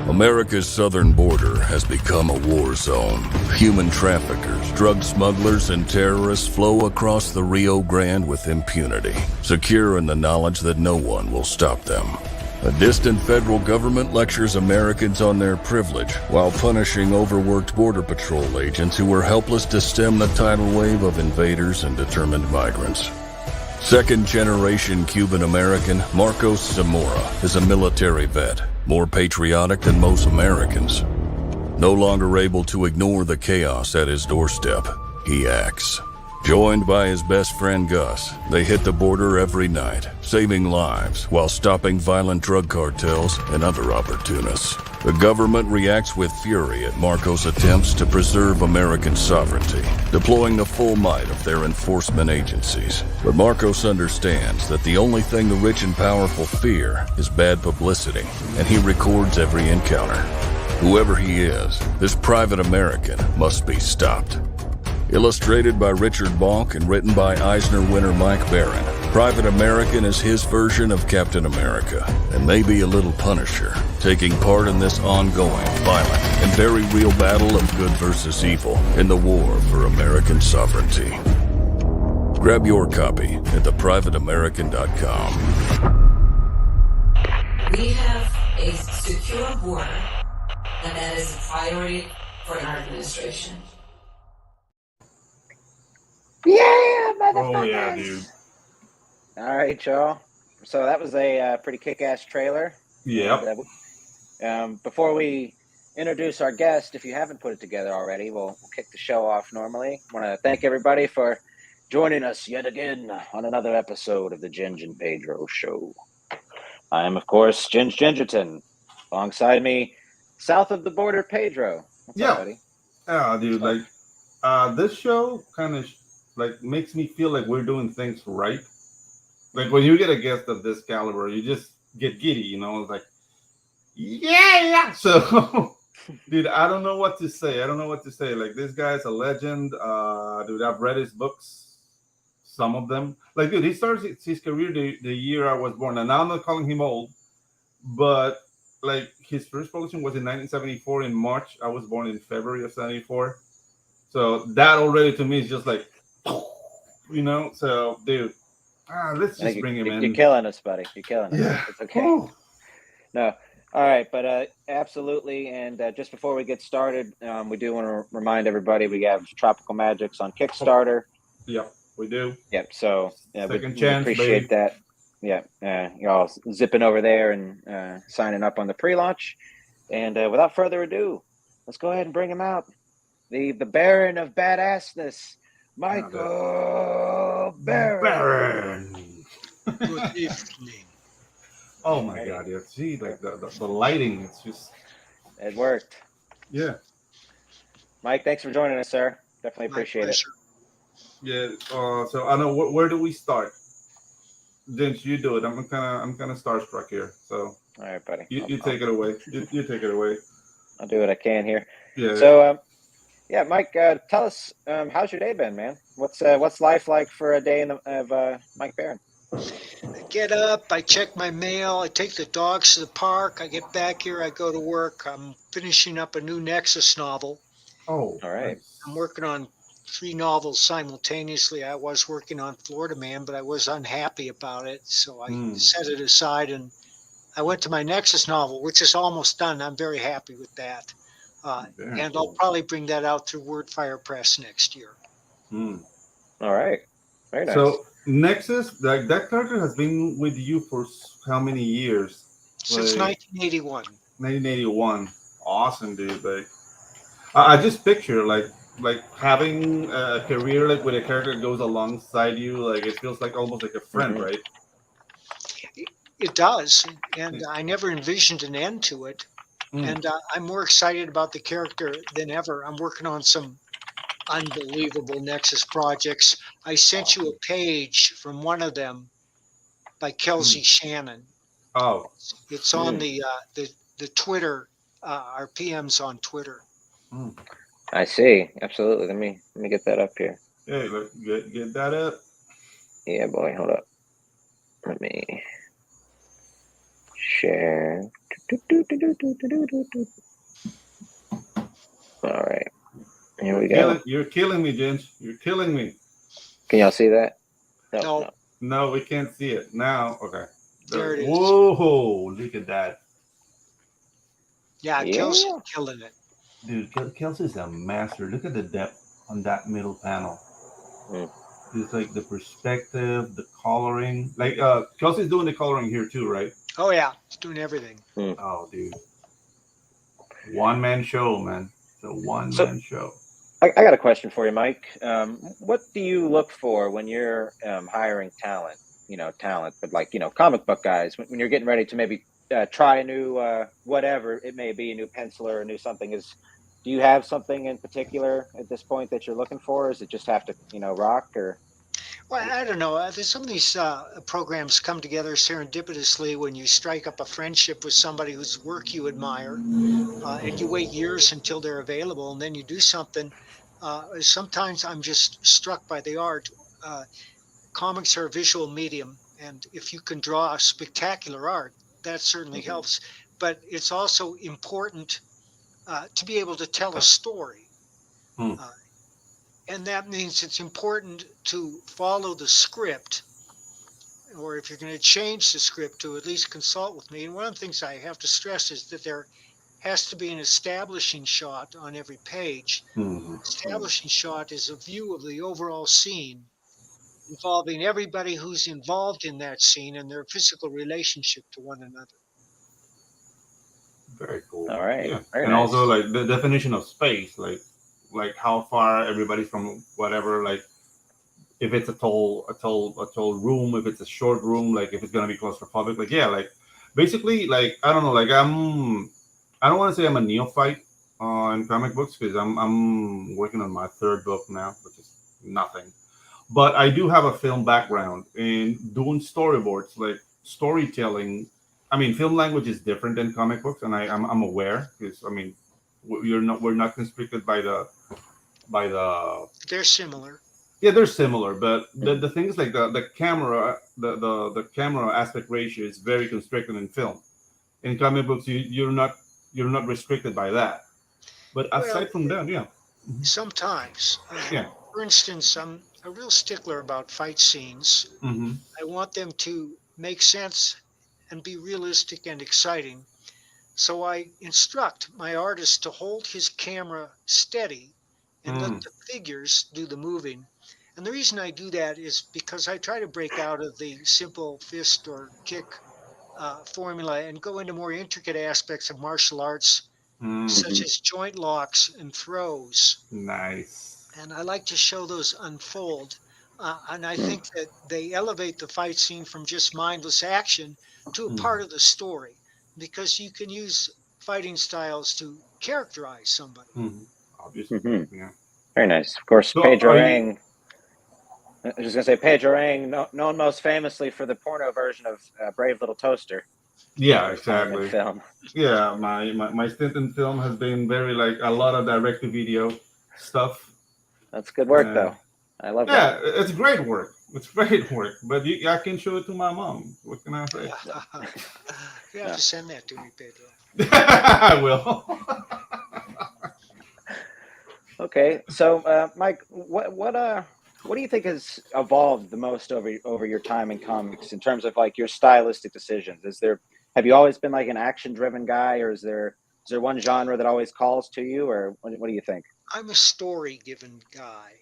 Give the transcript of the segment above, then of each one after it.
America's southern border has become a war zone. Human traffickers, drug smugglers, and terrorists flow across the Rio Grande with impunity, secure in the knowledge that no one will stop them. A distant federal government lectures Americans on their privilege while punishing overworked Border Patrol agents who were helpless to stem the tidal wave of invaders and determined migrants. Second-generation Cuban-American Marcos Zamora is a military vet, more patriotic than most Americans. No longer able to ignore the chaos at his doorstep, he acts. Joined by his best friend Gus, they hit the border every night, saving lives while stopping violent drug cartels and other opportunists. The government reacts with fury at Marcos' attempts to preserve American sovereignty, deploying the full might of their enforcement agencies. But Marcos understands that the only thing the rich and powerful fear is bad publicity, and he records every encounter. Whoever he is, this private American must be stopped. Illustrated by Richard Bonk and written by Eisner winner Mike Baron, Private American is his version of Captain America, and maybe a little Punisher, taking part in this ongoing, violent, and very real battle of good versus evil in the war for American sovereignty. Grab your copy at theprivateamerican.com. We have a secure border, and that is a priority for our administration. Yeah, motherfuckers! Oh, yeah, dude. All right, y'all. So that was a pretty kick-ass trailer. Yep. And, before we introduce our guest, if you haven't put it together already, we'll kick the show off normally. I want to thank everybody for joining us yet again on another episode of the Ginge and Pedro Show. I am, of course, Ginge Gingerton. Alongside me, south of the border, Pedro. What's up, buddy? Yeah, dude. Like, this show kind of makes me feel like we're doing things right. Like when you get a guest of this caliber, you just get giddy, you know. It's like, yeah. So, dude, I don't know what to say. Like, this guy's a legend. Dude, I've read his books, some of them. Like, dude, he starts his career the year I was born. And now I'm not calling him old, but like his first publication was in 1974 in March. I was born in February of 74. So that already to me is just like, you know. So, dude, let's just bring him in. You're killing us, buddy. You're killing us. Yeah. It's okay. Ooh. No. All right. But absolutely. And just before we get started, we do want to remind everybody we have Tropical Magics on Kickstarter. Yep, we do. Yep. So we chance, appreciate that. Yeah. Y'all zipping over there and signing up on the pre-launch. And without further ado, let's go ahead and bring him out. The Baron of Badassness, Michael Baron. Good evening. Oh my God! Yeah, see, like the lighting, it's just. It worked. Yeah. Mike, thanks for joining us, sir. Definitely appreciate it. Yeah. So I know where do we start? Didn't you do it? I'm kind of starstruck here. So. All right, buddy. You take it away. You take it away. I'll do what I can here. Yeah. So, yeah, Mike, tell us, how's your day been, man? What's life like for a day of Mike Baron? I get up, I check my mail, I take the dogs to the park, I get back here, I go to work. I'm finishing up a new Nexus novel. Oh, all right. Nice. I'm working on 3 novels simultaneously. I was working on Florida Man, but I was unhappy about it, so I set it aside and I went to my Nexus novel, which is almost done. I'm very happy with that. And I'll probably bring that out through Wordfire Press next year. All right. Very nice. So Nexus, that character has been with you for how many years? Since 1981. 1981. Awesome, dude. Like, I just picture like having a career like with a character that goes alongside you. Like, it feels like almost like a friend, right? It does, and I never envisioned an end to it. And I'm more excited about the character than ever. I'm working on some unbelievable Nexus projects. I sent you a page from one of them by Kelsey Shannon. Oh, it's on the Twitter, our PMs on Twitter. I see. Absolutely. Let me get that up here. Hey, look, get that up. Yeah, boy. Hold up. Let me share. All right, here we go. You're killing me, Ginge. You're killing me. Can y'all see that? No. No, we can't see it now. Okay. There it is. Whoa! Look at that, Yeah, Yeah. Kelsey's killing it. dude. Kelsey's a master. Look at the depth on that middle panel. Mm. It's like the perspective, the coloring. Like Kelsey's doing the coloring here too, right? Oh yeah, it's doing everything. Oh, dude. One man show, man. It's a one man show. I got a question for you, Mike. What do you look for when you're hiring talent? Talent, but like, comic book guys, when you're getting ready to maybe try a new, whatever it may be, a new penciler, a new something do you have something in particular at this point that you're looking for? Is it just have to, rock or? Well, I don't know. There's some of these programs come together serendipitously when you strike up a friendship with somebody whose work you admire, and you wait years until they're available, and then you do something. Sometimes I'm just struck by the art. Comics are a visual medium, and if you can draw spectacular art, that certainly helps. But it's also important to be able to tell a story. And that means it's important to follow the script, or if you're going to change the script, to at least consult with me. And one of the things I have to stress is that there has to be an establishing shot on every page. Establishing shot is a view of the overall scene involving everybody who's involved in that scene and their physical relationship to one another. Very cool. All right. Yeah. Very And nice. also like the definition of space, like how far everybody's from whatever, like if it's a tall room, if it's a short room, like if it's gonna be claustrophobic, like like basically, like I don't know, like I don't want to say I'm a neophyte in comic books because I'm working on my third book now, which is nothing. But I do have a film background in doing storyboards, like storytelling. I mean, film language is different than comic books, and I'm aware because I mean, we're not constricted by the. They're similar. Yeah, they're similar, but the thing is like the camera the camera aspect ratio is very constricted in film. In comic books, you're not restricted by that. But aside from that, yeah. Sometimes, Yeah. for instance, I'm a real stickler about fight scenes. Mm-hmm. I want them to make sense and be realistic and exciting. So I instruct my artist to hold his camera steady and let the figures do the moving. And the reason I do that is because I try to break out of the simple fist or kick formula and go into more intricate aspects of martial arts, such as joint locks and throws. Nice. And I like to show those unfold. And I think that they elevate the fight scene from just mindless action to a part of the story, because you can use fighting styles to characterize somebody. Obviously, yeah. Very nice. Of course, So, Pedro are you- Ang. I was just gonna say Pedro Ang, known most famously for the porno version of Brave Little Toaster. Yeah, His time in exactly. film. Yeah, my stint in film has been very like a lot of direct to video stuff. That's good work, though. I love that. Yeah, it's great work. It's great work. But I can show it to my mom. What can I say? You have to send that to me, Pedro. I will. Okay, so Mike, what do you think has evolved the most over your time in comics in terms of like your stylistic decisions? Have you always been like an action driven guy, or is there one genre that always calls to you, or what do you think? I'm a story driven guy.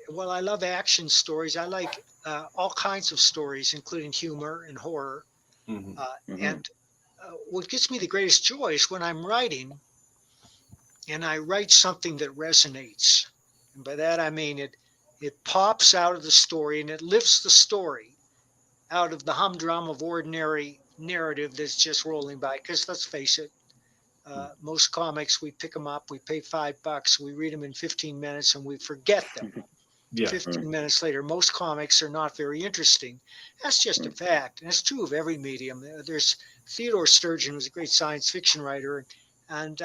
Well, I love action stories. I like all kinds of stories, including humor and horror. And what gives me the greatest joy is when I'm writing and I write something that resonates. And by that, I mean it pops out of the story and it lifts the story out of the humdrum of ordinary narrative that's just rolling by. Because let's face it, most comics, we pick them up, we pay $5, we read them in 15 minutes, and we forget them. 15 minutes later, most comics are not very interesting. That's just a fact. And it's true of every medium. There's Theodore Sturgeon, who's a great science fiction writer, and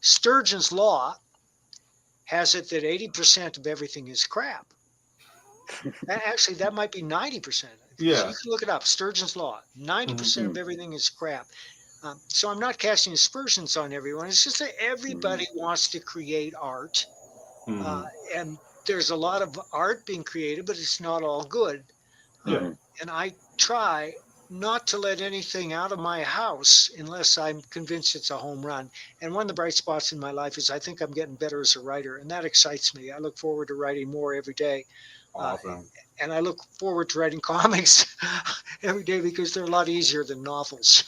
Sturgeon's law has it that 80% of everything is crap. Actually, that might be 90%. Yeah. You can look it up. Sturgeon's Law. 90% of everything is crap. So I'm not casting aspersions on everyone. It's just that everybody wants to create art. Mhm. And there's a lot of art being created, but it's not all good. Yeah. And I try not to let anything out of my house unless I'm convinced it's a home run. And one of the bright spots in my life is I think I'm getting better as a writer, and that excites me. I look forward to writing more every day. Uh, Awesome. and I look forward to writing comics every day because they're a lot easier than novels.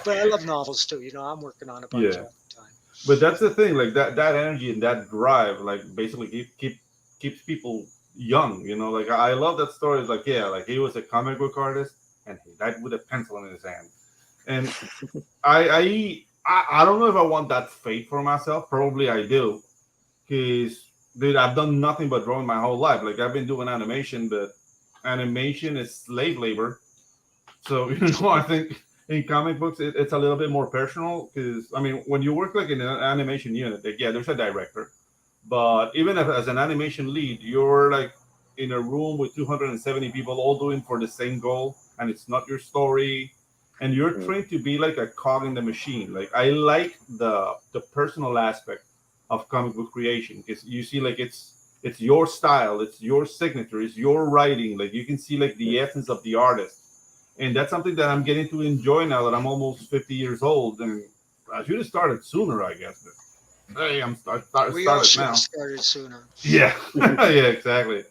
But I love novels too. I'm working on a bunch Yeah. all the time. But that's the thing, like that energy and that drive, like basically keeps people young. Like I love that story. It's like, yeah, like he was a comic book artist and he died with a pencil in his hand. And I don't know if I want that fate for myself. Probably I do, because dude, I've done nothing but drawing my whole life. Like I've been doing animation, but animation is slave labor. So I think in comic books it's a little bit more personal, because I mean when you work like in an animation unit, like, yeah, there's a director, but even as an animation lead, you're like in a room with 270 people all doing for the same goal, and it's not your story, and you're trained to be like a cog in the machine. Like I like the personal aspect of comic book creation, because you see like it's your style, it's your signature, it's your writing. Like you can see like the essence of the artist, and that's something that I'm getting to enjoy now that I'm almost 50 years old. And I should have started sooner, I guess. But hey, We all started should have now. started sooner. Yeah, yeah, exactly.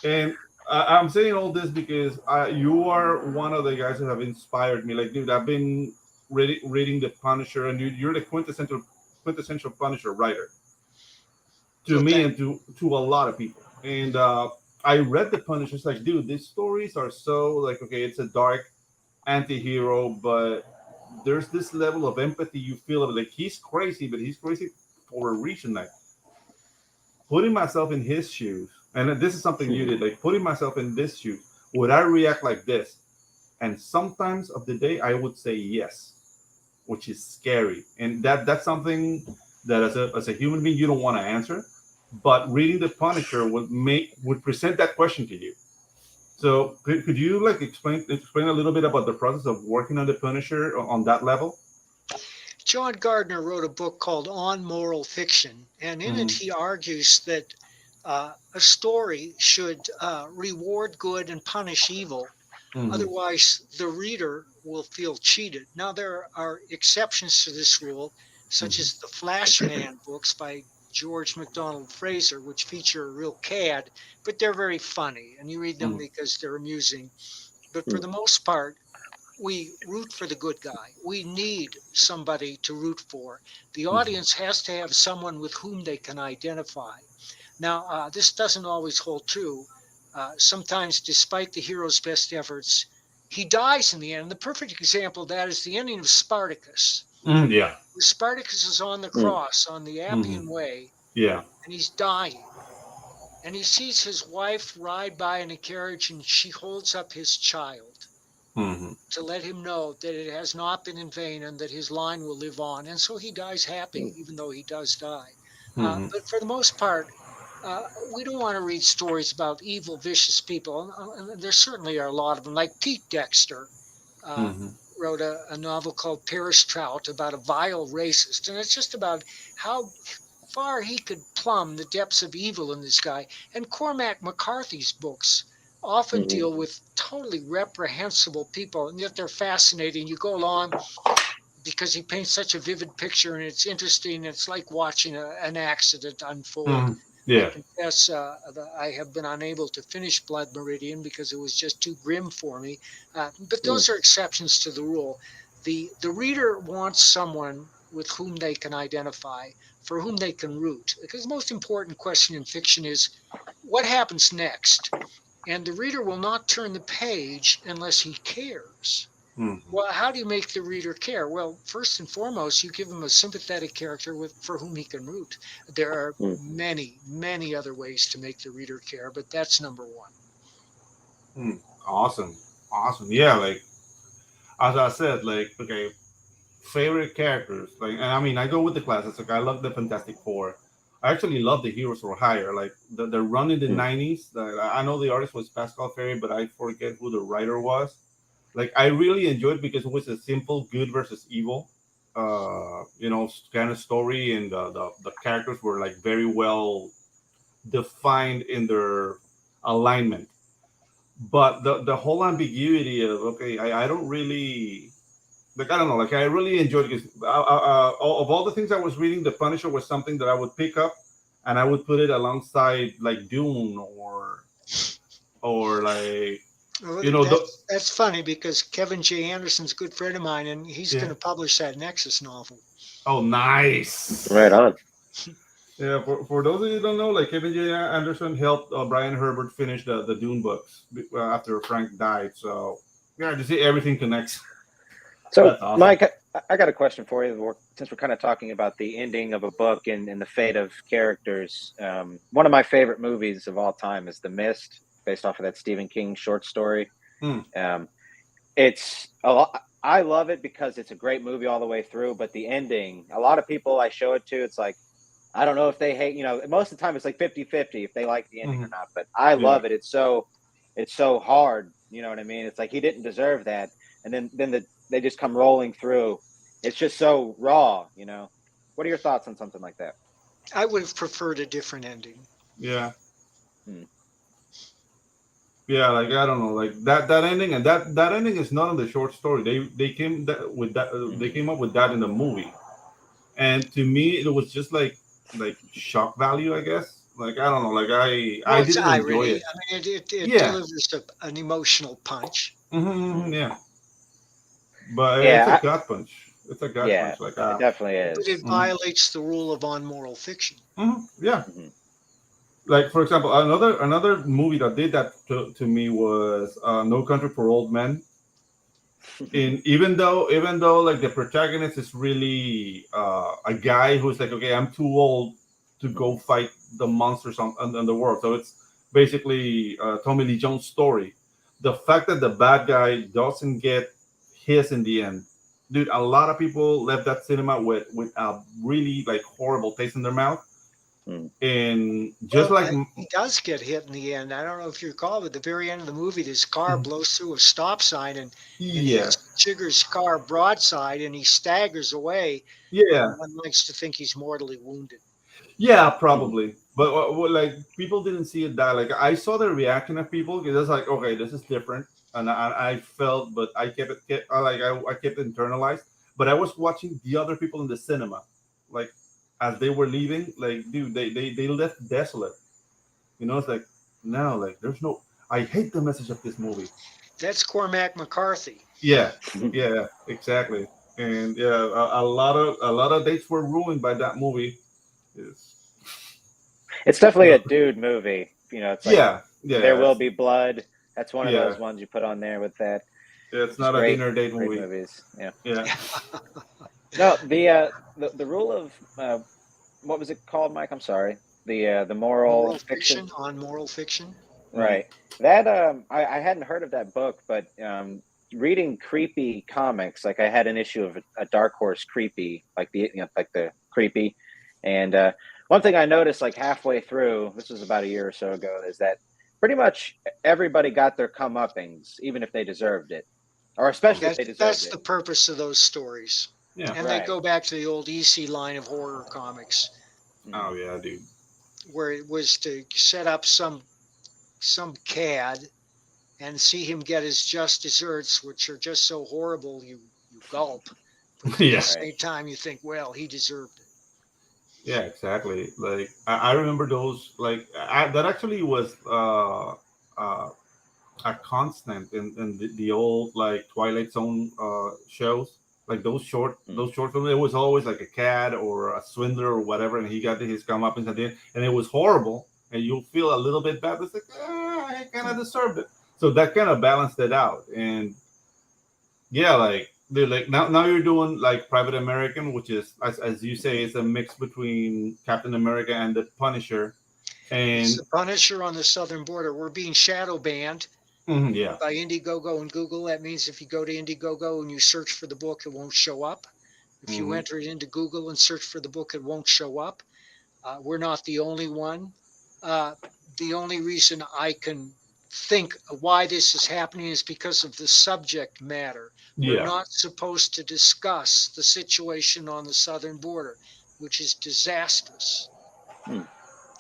And I'm saying all this because you are one of the guys who have inspired me. Like, dude, I've been reading The Punisher, and you're the quintessential Punisher writer to So me thank and to a lot of people. And I read The Punisher. It's like, dude, these stories are so like, okay, it's a dark anti-hero, but there's this level of empathy you feel of like he's crazy, but he's crazy for a reason. Like putting myself in his shoes, and this is something you did, like putting myself in this shoes, would I react like this? And sometimes of the day I would say yes, which is scary. And that's something that as a human being you don't want to answer. But reading The Punisher would present that question to you. So could you like explain a little bit about the process of working on The Punisher on that level? John Gardner wrote a book called On Moral Fiction, and in it Mm-hmm. he argues that a story should reward good and punish evil. Mm-hmm. Otherwise, the reader will feel cheated. Now, there are exceptions to this rule, such Mm-hmm. as the Flashman books by George MacDonald Fraser, which feature a real cad, but they're very funny, and you read them because they're amusing. But for the most part, we root for the good guy. We need somebody to root for. The Mm-hmm. audience has to have someone with whom they can identify. Now, this doesn't always hold true. Sometimes, despite the hero's best efforts, he dies in the end. And the perfect example of that is the ending of Spartacus. Mm, yeah. Spartacus is on the cross, on the Mm-hmm. Appian Way, Yeah. and he's dying. And he sees his wife ride by in a carriage, and she holds up his child Mm-hmm. to let him know that it has not been in vain and that his line will live on. And so he dies happy, even though he does die. Mm-hmm. But for the most part, uh, we don't want to read stories about evil, vicious people. And there certainly are a lot of them, like Pete Dexter. Uh, Mm-hmm. Wrote a novel called Paris Trout about a vile racist. And it's just about how far he could plumb the depths of evil in this guy. And Cormac McCarthy's books often deal with totally reprehensible people, and yet they're fascinating. You go along because he paints such a vivid picture, and it's interesting. It's like watching an accident unfold. Mm-hmm. I Yeah. confess that I have been unable to finish Blood Meridian because it was just too grim for me. But those are exceptions to the rule. The reader wants someone with whom they can identify, for whom they can root. Because the most important question in fiction is what happens next? And the reader will not turn the page unless he cares. Mm-hmm. Well, how do you make the reader care? Well, first and foremost, you give him a sympathetic character for whom he can root. There are many, many other ways to make the reader care, but that's number one. Mm. Awesome. Awesome. Yeah. Like as I said, like okay, favorite characters. Like, and I mean, I go with the classics. Like, I love the Fantastic Four. I actually love the Heroes for Hire. Like the run in the '90s. I know the artist was Pascal Ferry, but I forget who the writer was. Like I really enjoyed because it was a simple good versus evil, kind of story, and the characters were like very well defined in their alignment. But the whole ambiguity of okay, I don't really like I don't know like I really enjoyed it because of all the things I was reading, The Punisher was something that I would pick up and I would put it alongside like Dune or like Well, you know the, that's funny because Kevin J. Anderson's a good friend of mine, and he's yeah. going to publish that Nexus novel. Oh, nice. Right on. Yeah, for those of you who don't know, like Kevin J. Anderson helped Brian Herbert finish the Dune books after Frank died. So yeah, to see everything connects. So, That's awesome. Mike, I got a question for you. Since we're kind of talking about the ending of a book and the fate of characters, one of my favorite movies of all time is The Mist, based off of that Stephen King short story. It's a lot. I love it because it's a great movie all the way through. But the ending, a lot of people I show it to, it's like, I don't know if they hate, most of the time it's like 50-50 if they like the ending or not. But I love it. It's so hard. You know what I mean? It's like he didn't deserve that. And then they just come rolling through. It's just so raw, What are your thoughts on something like that? I would have preferred a different ending. Yeah. Yeah, like I don't know, like that ending and that ending is not in the short story. They came with that they came up with that in the movie, and to me it was just like shock value, I guess. Like I don't know, like I It's didn't enjoy irony. it. I mean, it delivers an emotional punch. Yeah, but Yeah, it's a gut punch. It's a gut punch. Like it definitely is. But it violates the rule of unmoral fiction. Yeah. Like for example, another movie that did that to me was No Country for Old Men. And even though like the protagonist is really a guy who's like, okay, I'm too old to go fight the monsters on the world. So it's basically Tommy Lee Jones' story. The fact that the bad guy doesn't get his in the end, dude. A lot of people left that cinema with a really like horrible taste in their mouth. And just he does get hit in the end. I don't know if you recall, but at the very end of the movie, this car blows through a stop sign and hits Jigger's car broadside, and he staggers away. Yeah, one likes to think he's mortally wounded. Yeah, probably. But like people didn't see it that like I saw the reaction of people because it's like okay, this is different, and I felt, but I kept I kept it internalized. But I was watching the other people in the cinema, like as they were leaving, like dude, they left desolate. It's like no, like there's no. I hate the message of this movie. That's Cormac McCarthy. Yeah, yeah, exactly. And yeah, a lot of dates were ruined by that movie. It's definitely a dude movie. It's like There Will Be Blood. That's one of those ones you put on there with that. Yeah, it's not a dinner date movie. Movies. Yeah. No, the rule of what was it called, Mike? I'm sorry. The moral fiction on moral fiction. Right. That I hadn't heard of that book, but reading creepy comics, like I had an issue of a Dark Horse creepy, like the creepy, and one thing I noticed like halfway through, this was about a year or so ago, is that pretty much everybody got their comeuppings, even if they deserved it, or especially if they deserved it. That's the purpose of those stories. Yeah, and they go back to the old EC line of horror comics. Oh yeah, dude. Where it was to set up some cad and see him get his just desserts, which are just so horrible you gulp. But at the same time, you think, well, he deserved it. Yeah, exactly. Like I remember those. Like that actually was a constant in the old like Twilight Zone shows. Like those short films, it was always like a cat or a swindler or whatever, and he got his comeuppance at the end, and it was horrible, and you'll feel a little bit bad. But it's like, I kind of deserved it. So that kind of balanced it out, and yeah, like they're like now you're doing like Private American, which is as you say, it's a mix between Captain America and the Punisher, and it's the Punisher on the southern border. We're being shadow banned. By Indiegogo and Google. That means if you go to Indiegogo and you search for the book, it won't show up. If you enter it into Google and search for the book, it won't show up. We're not the only one. The only reason I can think why this is happening is because of the subject matter. We're Yeah. not supposed to discuss the situation on the southern border, which is disastrous.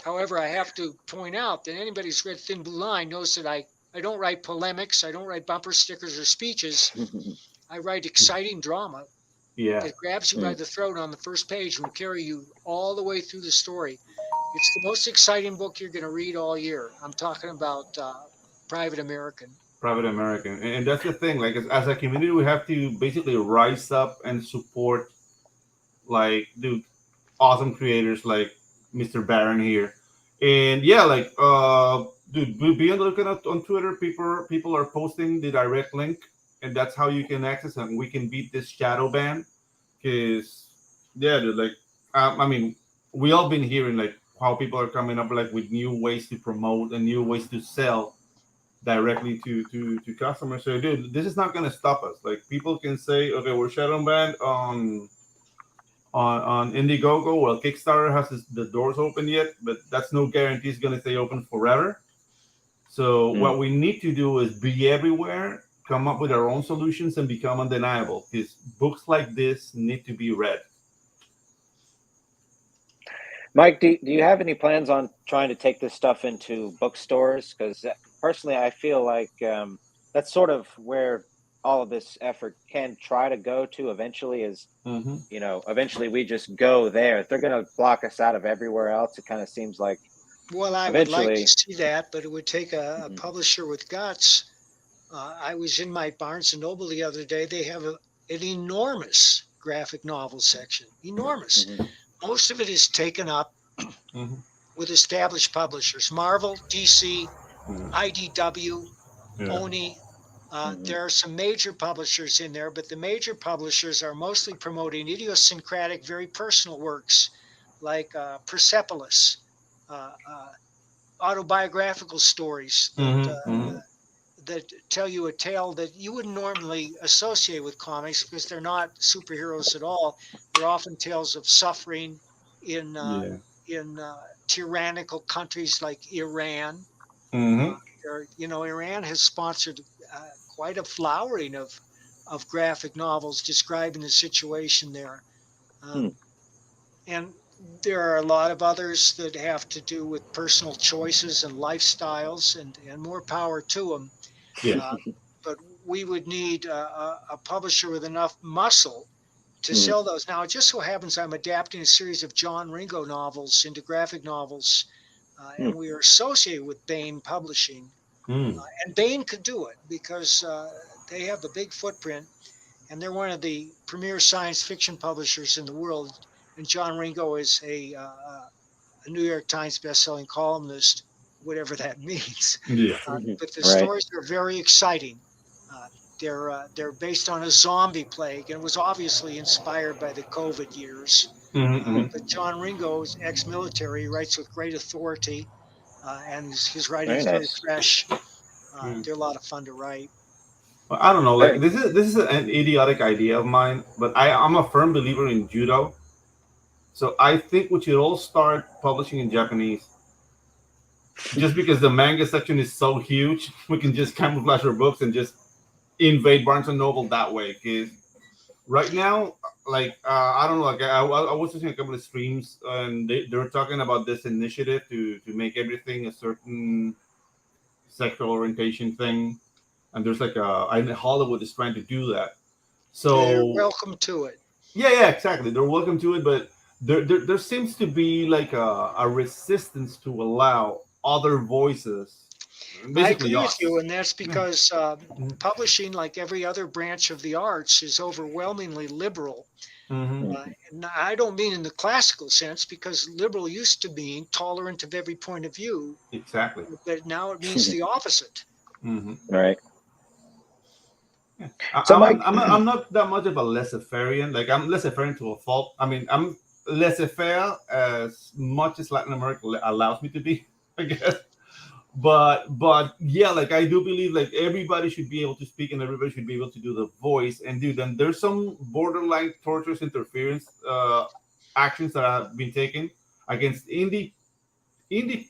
However, I have to point out that anybody who's read Thin Blue Line knows that I don't write polemics, I don't write bumper stickers or speeches. I write exciting drama Yeah. that grabs you by the throat on the first page and will carry you all the way through the story. It's the most exciting book you're going to read all year. I'm talking about Private American. Private American, and that's the thing. Like as a community, we have to basically rise up and support, like, dude, awesome creators like Mr. Baron here, and yeah, like, dude, be on the lookout on Twitter. People are posting the direct link, and that's how you can access it. We can beat this shadow ban, because yeah, dude, like, I mean, we all been hearing like how people are coming up like with new ways to promote and new ways to sell directly to customers. So, dude, this is not going to stop us. Like, people can say, okay, we're shadow banned on Indiegogo. Well, Kickstarter has the doors open yet, but that's no guarantee it's going to stay open forever. So what we need to do is be everywhere, come up with our own solutions, and become undeniable, because books like this need to be read. Mike, do you have any plans on trying to take this stuff into bookstores? Because personally, I feel like that's sort of where all of this effort can try to go to eventually is, you know, eventually we just go there. If they're going to block us out of everywhere else, it kind of seems like. Well, I would like to see that, but it would take a publisher with guts. I was in my Barnes & Noble the other day. They have an enormous graphic novel section. Enormous. Most of it is taken up with established publishers. Marvel, DC, IDW, Oni. There are some major publishers in there, but the major publishers are mostly promoting idiosyncratic, very personal works like Persepolis, autobiographical stories that tell you a tale that you wouldn't normally associate with comics, because they're not superheroes at all. They're often tales of suffering in tyrannical countries like Iran. Iran has sponsored quite a flowering of graphic novels describing the situation there. And there are a lot of others that have to do with personal choices and lifestyles, and more power to them. But we would need a publisher with enough muscle to sell those. Now, it just so happens I'm adapting a series of John Ringo novels into graphic novels, and we are associated with Baen Publishing. And Baen could do it because they have a big footprint, and they're one of the premier science fiction publishers in the world. And John Ringo is a New York Times bestselling columnist, whatever that means. But the stories are very exciting. They're based on a zombie plague, and was obviously inspired by the COVID years. But John Ringo is ex-military, writes with great authority, and his writing is very fresh. They're a lot of fun to write. Well, I don't know. Like, this is an idiotic idea of mine, but I'm a firm believer in judo. So I think we should all start publishing in Japanese. Just because the manga section is so huge, we can just camouflage our books and just invade Barnes & Noble that way. Because right now, like, I don't know, like, I was watching a couple of streams, and they were talking about this initiative to make everything a certain sexual orientation thing. And there's like Hollywood is trying to do that. So they're welcome to it. Yeah, exactly. They're welcome to it, but there seems to be like a resistance to allow other voices. I agree with you, and that's because publishing, like every other branch of the arts, is overwhelmingly liberal. And I don't mean in the classical sense, because liberal used to mean tolerant of every point of view. Exactly. But now it means the opposite. Right. Yeah. So Mike, I'm not that much of a laissez-faire. Like, I'm laissez-faire to a fault. I mean, I'm laissez-faire as much as Latin America allows me to be, I guess. But yeah, like, I do believe like everybody should be able to speak and everybody should be able to do the voice and do them. There's some borderline torturous interference actions that have been taken. against indie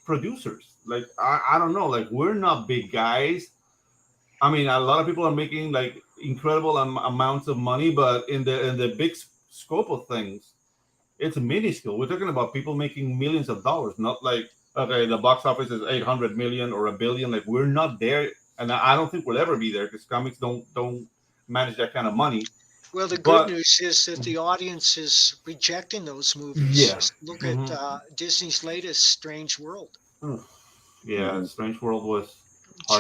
producers. Like I don't know, like we're not big guys. I mean, a lot of people are making like incredible amounts of money, but in the big scope of things, it's minuscule. We're talking about people making millions of dollars, not like okay, the box office is 800 million or a billion. Like we're not there, and I don't think we'll ever be there because comics don't manage that kind of money. Well, the good But news is that the audience is rejecting those movies. yeah, Just look at hmm Disney's latest Strange World. yeah, Hmm. Strange World was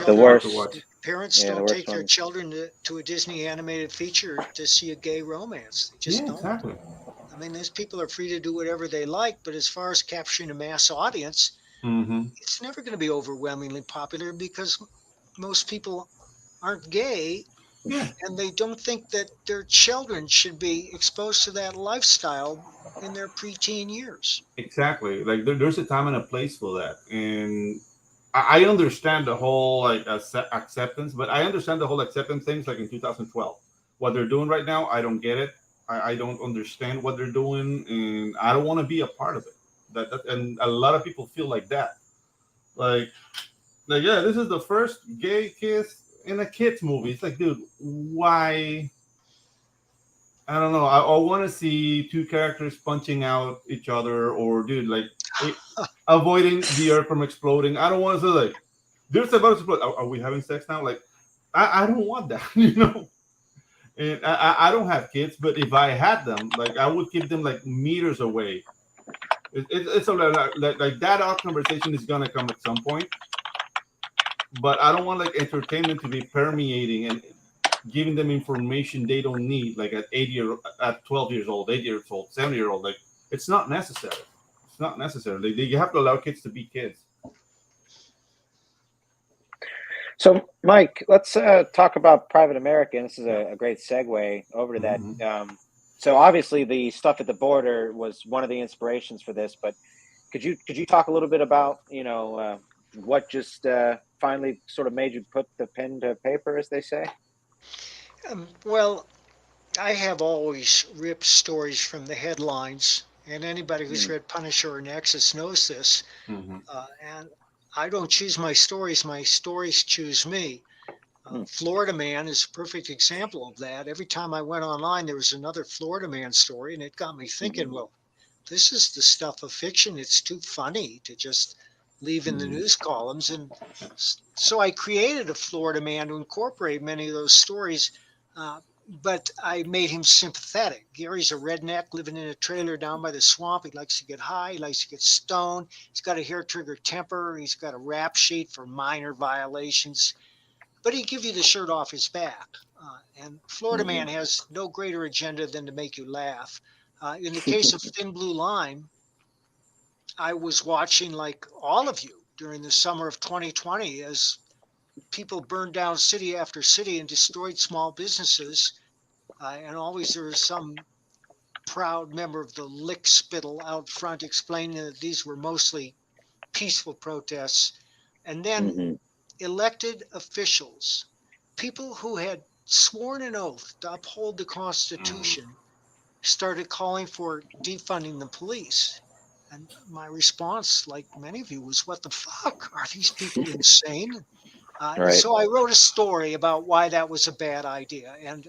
The Children, hard to worst. watch. parents Yeah, the don't worst take their one. children to a Disney animated feature to see a gay romance. They just Yeah, don't. exactly. I mean, those people are free to do whatever they like, but as far as capturing a mass audience, Hmm. it's never going to be overwhelmingly popular because most people aren't gay Yeah, and they don't think that their children should be exposed to that lifestyle in their preteen years. exactly. Like there's a time and a place for that, and I understand the whole like acceptance, but I understand the whole acceptance things like in 2012. What they're doing right now, I don't get it. I don't understand what they're doing, and I don't want to be a part of it. And a lot of people feel like that. Like, like yeah, this is the first gay kiss in a kids movie. It's like, dude, why? I don't know. I want to see two characters punching out each other, or dude, like it, avoiding the earth from exploding. I don't want to say like, there's about to explode. Are we having sex now? Like, I don't want that, you know. And I don't have kids, but if I had them, like I would keep them like meters away. It's a, like that out conversation is gonna come at some point, but I don't want like entertainment to be permeating and giving them information they don't need, like at 12 years old, 8 years old, 7 year old. Like it's not necessary. It's not necessary. You have to allow kids to be kids. So, Mike, let's talk about Private American. This is a great segue over to that. Hmm. So, obviously, the stuff at the border was one of the inspirations for this. But could you talk a little bit about what just finally sort of made you put the pen to paper, as they say? Well, I have always ripped stories from the headlines, and anybody who's Mm, read Punisher or Nexus knows this. Hmm. And I don't choose my stories choose me. mm, Florida Man is a perfect example of that. Every time I went online, there was another Florida Man story, and it got me thinking, mhm, well, this is the stuff of fiction. It's too funny to just leave in the mm, news columns. And so I created a Florida Man to incorporate many of those stories, uh, but I made him sympathetic. Gary's a redneck living in a trailer down by the swamp. He likes to get high, he likes to get stoned. He's got a hair trigger temper, he's got a rap sheet for minor violations, but he'd give you the shirt off his back. And Florida Man mhm, has no greater agenda than to make you laugh. In the case of Thin Blue Line, I was watching, like all of you, during the summer of 2020 as people burned down city after city and destroyed small businesses. And always there was some proud member of the lick spittle out front explaining that these were mostly peaceful protests. And then mhm, elected officials, people who had sworn an oath to uphold the Constitution, started calling for defunding the police. And my response, like many of you, was, what the fuck? Are these people insane? right. So I wrote a story about why that was a bad idea. And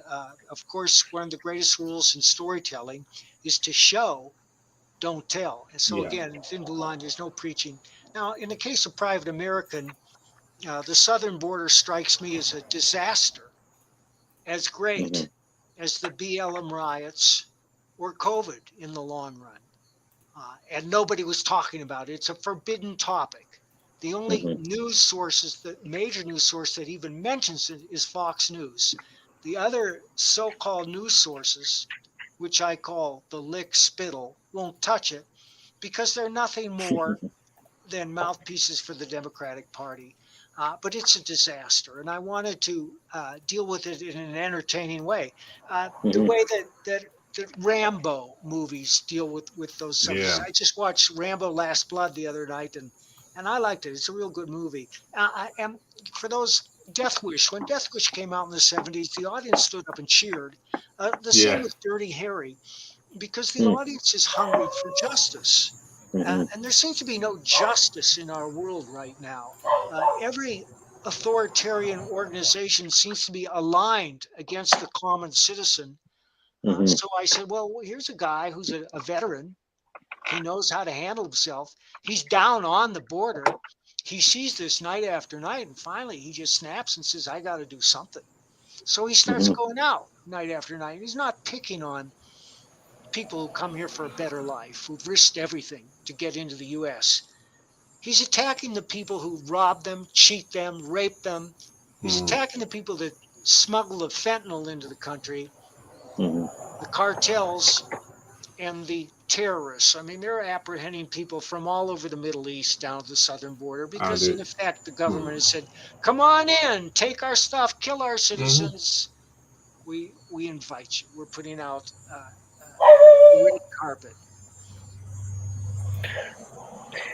of course, one of the greatest rules in storytelling is to show, don't tell. And so Yeah. again, in Thin Blue Line, there's no preaching. Now, in the case of Private American, the southern border strikes me as a disaster, as Mhm, great as the BLM riots or COVID in the long run. And nobody was talking about it. It's a forbidden topic. The only mhm, news sources, the major news source that even mentions it is Fox News. The other so called news sources, which I call the lick spittle, won't touch it because they're nothing more than mouthpieces for the Democratic Party. But it's a disaster, and I wanted to deal with it in an entertaining way. The mhm. way that Rambo movies deal with those subjects. Yeah. I just watched Rambo: Last Blood the other night, and I liked it. It's a real good movie. And for those Death Wish, when Death Wish came out in the 70s, the audience stood up and cheered. The same Yeah. with Dirty Harry, because the Mm, audience is hungry for justice. And there seems to be no justice in our world right now. Every authoritarian organization seems to be aligned against the common citizen. So I said, well, here's a guy who's a veteran. He knows how to handle himself. He's down on the border. He sees this night after night, and finally he just snaps and says, I got to do something. So he starts going out night after night. He's not picking on people who come here for a better life, who've risked everything to get into the US. He's attacking the people who rob them, cheat them, rape them. He's attacking the people that smuggle the fentanyl into the country, the cartels, and the terrorists. I mean, they're apprehending people from all over the Middle East down to the southern border because, in effect, the government has said, come on in, take our stuff, kill our citizens. We invite you. We're putting out the red carpet.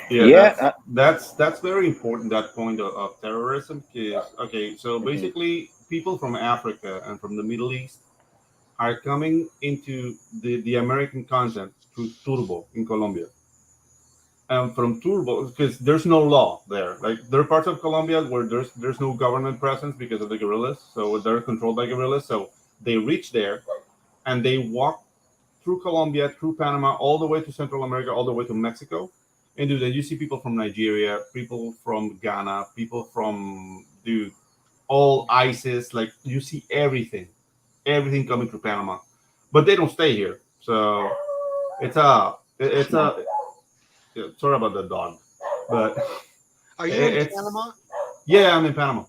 Yeah, that's very important. That point of terrorism is okay. So basically, people from Africa and from the Middle East are coming into the American continent through Turbo in Colombia, and from Turbo because there's no law there. Like there are parts of Colombia where there's no government presence because of the guerrillas, so they're controlled by guerrillas. So they reach there, and they walk through Colombia, through Panama, all the way to Central America, all the way to Mexico. And dude, you see people from Nigeria, people from Ghana, people from all ISIS. Like you see everything coming through Panama, but they don't stay here. So it's a yeah, sorry about the dog, but are you in Panama? Yeah, I'm in Panama.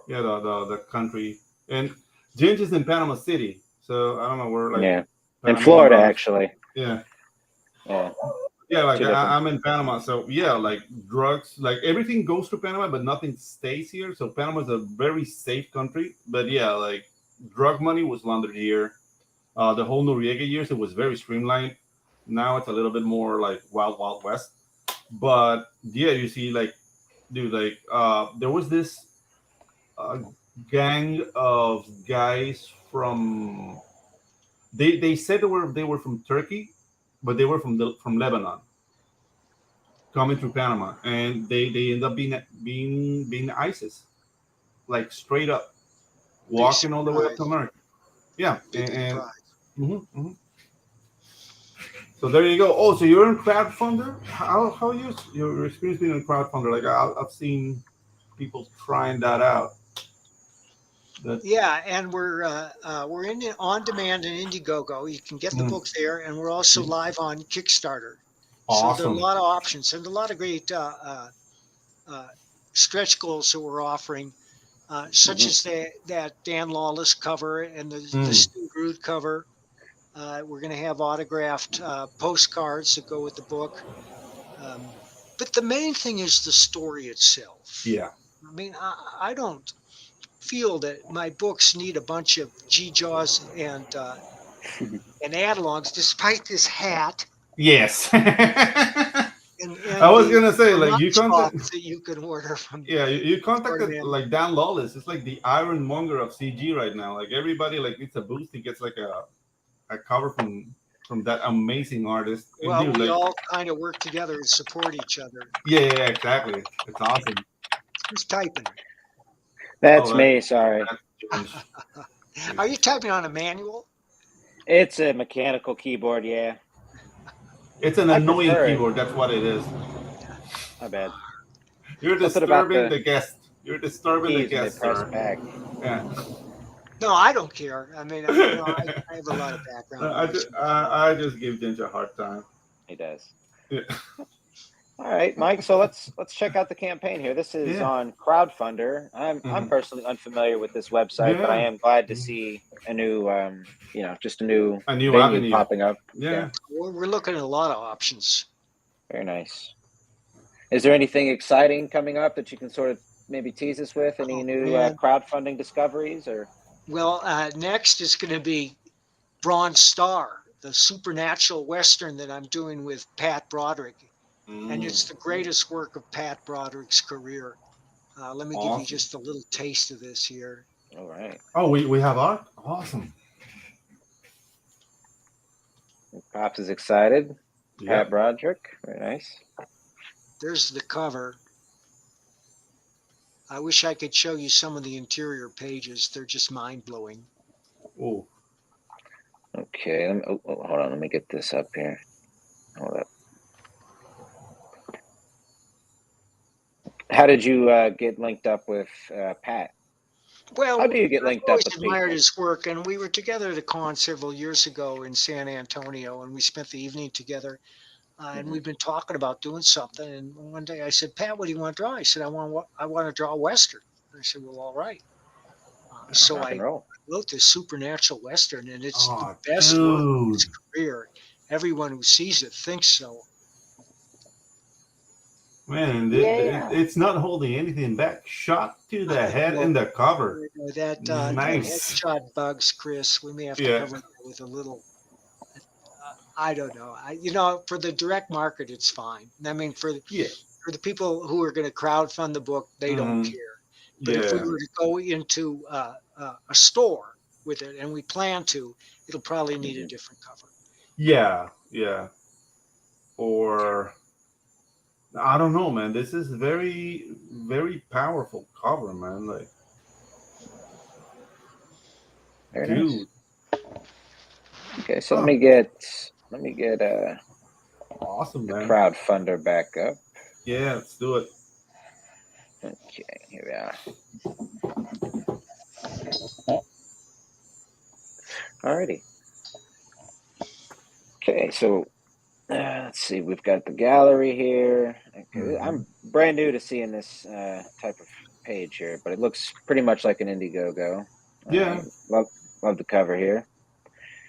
Yeah, the country, and Ginge is in Panama City. So I don't know where. Like, in Florida, actually. Yeah. Yeah, like I'm in Panama, so yeah, like drugs, like everything goes to Panama, but nothing stays here. So Panama is a very safe country, but yeah, like drug money was laundered here. The whole Noriega years, it was very streamlined. Now it's a little bit more like wild west. But yeah, you see, like, dude, like there was this gang of guys from. They said they were from Turkey, but they were from Lebanon, coming through Panama, and they end up being ISIS, like straight up, walking all the way up to America. Yeah, and so there you go. Oh, so you're in crowdfunder? How your experience being in crowdfunder? Like I've seen people trying that out. Yeah, and we're in on demand in Indiegogo. You can get the book there, and we're also live on Kickstarter. Awesome. So there are a lot of options and a lot of great stretch goals that we're offering, such as that Dan Lawless cover and the Stu Groot cover. We're going to have autographed postcards that go with the book. But the main thing is the story itself. Yeah. I mean, I don't feel that my books need a bunch of G-Jaws and analogs, despite this hat. Yes. And I was gonna say, like, you that you can order from. Yeah, you contacted like Dan Lawless. It's like the ironmonger of CG right now. Like everybody like needs a boost. He gets like a cover from that amazing artist. Well, and we all kind of work together and support each other. Yeah, exactly. It's awesome. Who's typing? That's me. Sorry. Are you typing on a manual? It's a mechanical keyboard. Yeah. It's an annoying keyboard. That's what it is. My bad. You're disturbing the guest. You're disturbing the guest, sir. Back. Yeah. No, I don't care. I mean, I have a lot of background. I just give Ginge a hard time. He does. Yeah. All right, Mike. So let's check out the campaign here. This is on Crowdfunder. I'm personally unfamiliar with this website, but I am glad to see a new, just a new avenue popping up. Yeah. We're looking at a lot of options. Very nice. Is there anything exciting coming up that you can sort of maybe tease us with? Any new crowdfunding discoveries or? Well, next is going to be Bronze Star, the supernatural Western that I'm doing with Pat Broderick. And it's the greatest work of Pat Broderick's career. Let me give you just a little taste of this here. All right. Oh, we have art? Awesome. Pops is excited. Pat Broderick. Very nice. There's the cover. I wish I could show you some of the interior pages. They're just mind-blowing. Oh. Okay. Hold on. Let me get this up here. Hold up. How did you get linked up with Pat? Well, How do you get linked I've always up with admired people? his work, and we were together at a con several years ago in San Antonio, and we spent the evening together. And we've been talking about doing something. And one day I said, Pat, what do you want to draw? He said, I want to draw a Western. I said, well, all right. So Rock and I roll. wrote this supernatural Western, and it's Oh, the best work of dude. his career. Everyone who sees it thinks so. Man, Yeah. it's not holding anything back. Shot to the head Well, in the cover. That Nice. headshot bugs, Chris. We may have to Yeah. cover that with a little. I don't know. For the direct market, it's fine. I mean, for the people who are going to crowdfund the book, they don't care. But if we Yeah. were to go into a store with it, and we plan to, it'll probably need a different cover. Yeah. Yeah. Or I don't know, man. This is very, very powerful cover, man. Like, Very dude. nice. Okay, so let me get Awesome, the man. crowdfunder back up. Yeah, let's do it. Okay, here we are. Alrighty. Okay, so let's see. We've got the gallery here. Okay, I'm brand new to seeing this type of page here, but it looks pretty much like an Indiegogo. Yeah. Love the cover here.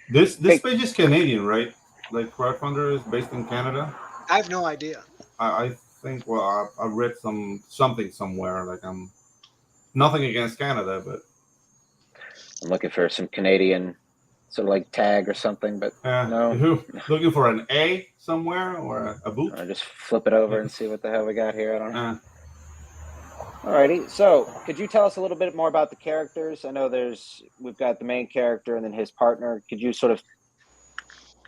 This page is Canadian, right? Like crowdfunder is based in Canada. I have no idea. I think. Well, I read something somewhere. Like I'm nothing against Canada, but I'm looking for some Canadian sort of like tag or something, but no. Looking for an A somewhere or a boot. I'll just flip it over and see what the hell we got here. I don't know. Uh, Alrighty, so could you tell us a little bit more about the characters? I know we've got the main character and then his partner. Could you sort of,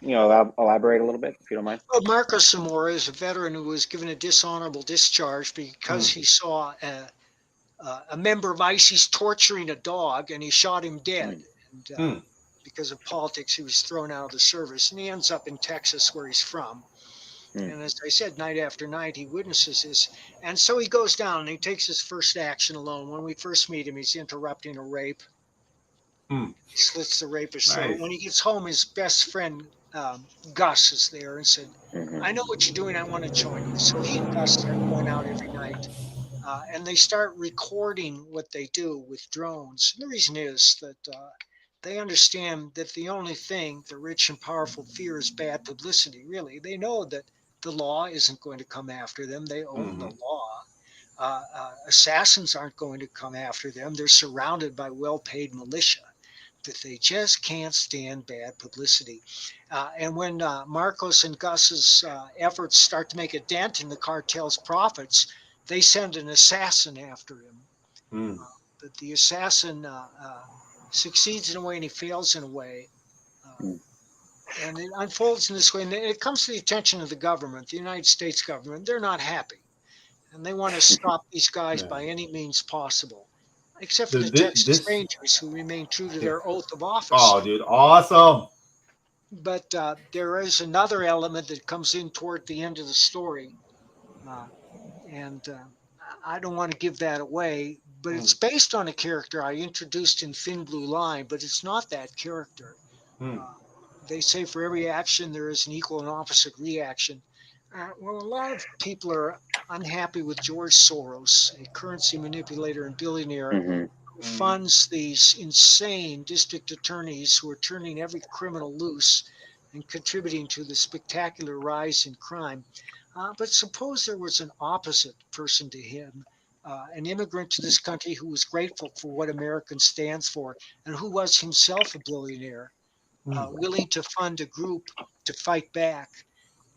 elaborate a little bit, if you don't mind? Well, Marcos Zamora is a veteran who was given a dishonorable discharge because he saw a member of ISIS torturing a dog, and he shot him dead. And because of politics, he was thrown out of the service, and he ends up in Texas, where he's from. And as I said, night after night, he witnesses this. And so he goes down and he takes his first action alone. When we first meet him, he's interrupting a rape. He slits the rapist's throat. When he gets home, his best friend, Gus, is there and said, I know what you're doing. I want to join you. So he and Gus start going out every night. And they start recording what they do with drones. And the reason is that they understand that the only thing the rich and powerful fear is bad publicity, really. They know that the law isn't going to come after them. They own the law. Assassins aren't going to come after them. They're surrounded by well-paid militia, but they just can't stand bad publicity. And when Marcos and Gus's efforts start to make a dent in the cartel's profits, they send an assassin after him. But the assassin succeeds in a way and he fails in a way. And it unfolds in this way. And it comes to the attention of the government, the United States government. They're not happy. And they want to stop these guys by any means possible, except for the Texas Rangers, who remain true to their oath of office. Oh, dude, awesome. But there is another element that comes in toward the end of the story. And I don't want to give that away, but it's based on a character I introduced in Thin Blue Line, but it's not that character. They say for every action, there is an equal and opposite reaction. Well, a lot of people are unhappy with George Soros, a currency manipulator and billionaire who funds these insane district attorneys who are turning every criminal loose and contributing to the spectacular rise in crime. But suppose there was an opposite person to him, an immigrant to this country who was grateful for what American stands for and who was himself a billionaire, willing to fund a group to fight back.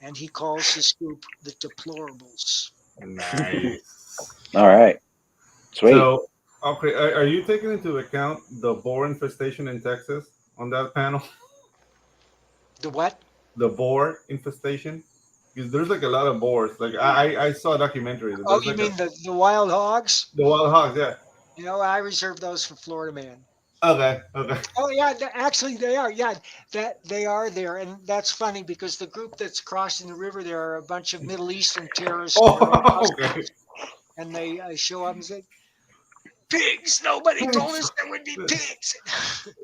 And he calls this group the Deplorables. Nice. All right. Sweet. So, okay, are you taking into account the boar infestation in Texas on that panel? The what? The boar infestation. because there's like a lot of boars. Like I saw a documentary. That Oh, there's you like mean the wild hogs? the wild hogs. Yeah. You know, I reserve those for Florida Man. Okay. Okay. Oh yeah, actually they are. Yeah, that they are there, and that's funny because the group that's crossing the river there are a bunch of Middle Eastern terrorists wearing Oh, okay. costumes, and they show up and say, "Pigs! Nobody told us there would be pigs."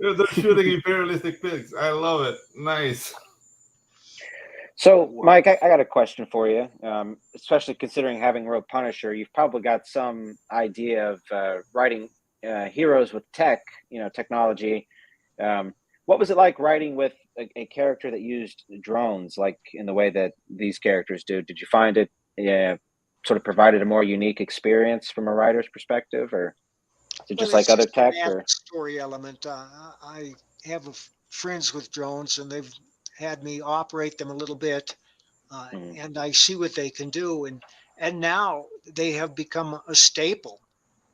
Yeah, they're shooting imperialistic pigs. I love it. Nice. So, Mike, I got a question for you. Especially considering having wrote Punisher, you've probably got some idea of writing heroes with technology. What was it like writing with a character that used drones, like in the way that these characters do? Did you find it sort of provided a more unique experience from a writer's perspective, or is it Well, just it's like other just an tech? added Or story element. I have friends with drones, and they've had me operate them a little bit, Mhm. and I see what they can do. And now they have become a staple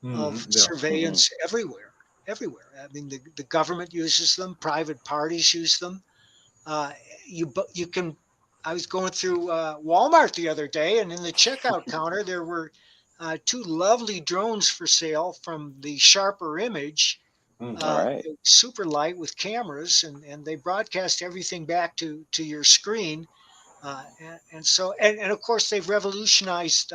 of Yeah. Mhm. surveillance everywhere. Everywhere. I mean, the government uses them. Private parties use them. Uh, you can. I was going through Walmart the other day, and in the checkout counter there were two lovely drones for sale from the Sharper Image. All right. Super light with cameras, and they broadcast everything back to your screen. And of course they've revolutionized